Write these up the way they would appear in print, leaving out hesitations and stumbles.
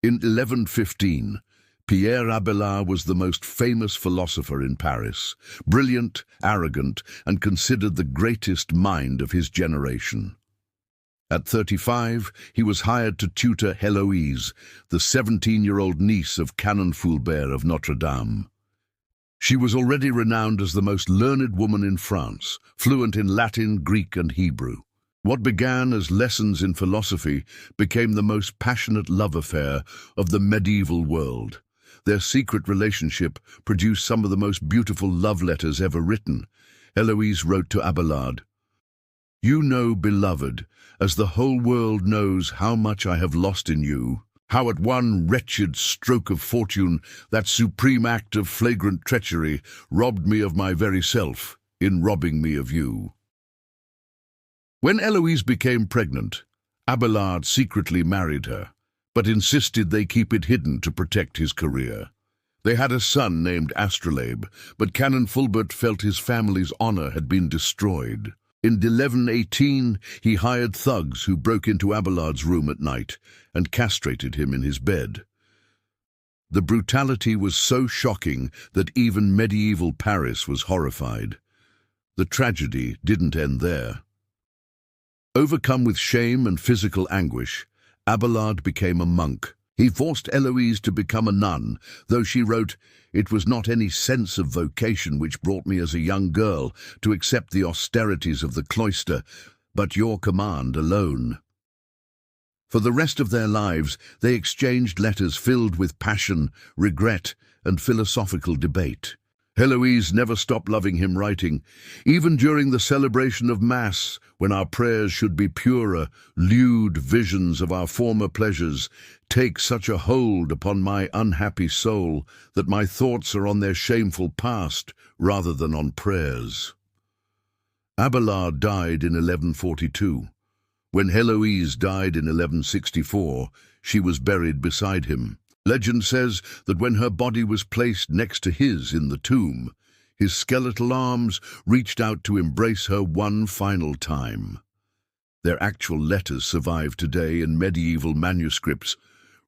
In 1115, Pierre Abelard was the most famous philosopher in Paris, brilliant, arrogant, and considered the greatest mind of his generation. At 35, he was hired to tutor Héloïse, the 17-year-old niece of Canon Fulbert of Notre Dame. She was already renowned as the most learned woman in France, fluent in Latin, Greek, and Hebrew. What began as lessons in philosophy became the most passionate love affair of the medieval world. Their secret relationship produced some of the most beautiful love letters ever written. Héloïse wrote to Abelard, "You know, beloved, as the whole world knows how much I have lost in you, how at one wretched stroke of fortune that supreme act of flagrant treachery robbed me of my very self in robbing me of you." When Héloïse became pregnant, Abelard secretly married her, but insisted they keep it hidden to protect his career. They had a son named Astrolabe, but Canon Fulbert felt his family's honor had been destroyed. In 1118, he hired thugs who broke into Abelard's room at night and castrated him in his bed. The brutality was so shocking that even medieval Paris was horrified. The tragedy didn't end there. Overcome with shame and physical anguish, Abelard became a monk. He forced Héloïse to become a nun, though she wrote, "It was not any sense of vocation which brought me as a young girl to accept the austerities of the cloister, but your command alone." For the rest of their lives, they exchanged letters filled with passion, regret, and philosophical debate. Héloïse never stopped loving him, writing, "Even during the celebration of Mass, when our prayers should be purer, lewd visions of our former pleasures take such a hold upon my unhappy soul that my thoughts are on their shameful past rather than on prayers." Abelard died in 1142. When Héloïse died in 1164, she was buried beside him. Legend says that when her body was placed next to his in the tomb, his skeletal arms reached out to embrace her one final time. Their actual letters survive today in medieval manuscripts,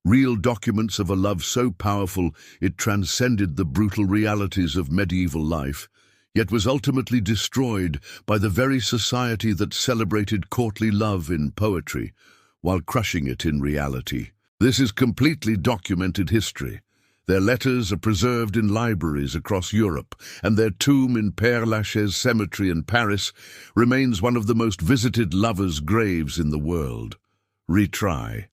real documents of a love so powerful it transcended the brutal realities of medieval life, yet was ultimately destroyed by the very society that celebrated courtly love in poetry, while crushing it in reality. This is completely documented history. Their letters are preserved in libraries across Europe, and their tomb in Père Lachaise Cemetery in Paris remains one of the most visited lovers' graves in the world. Retry.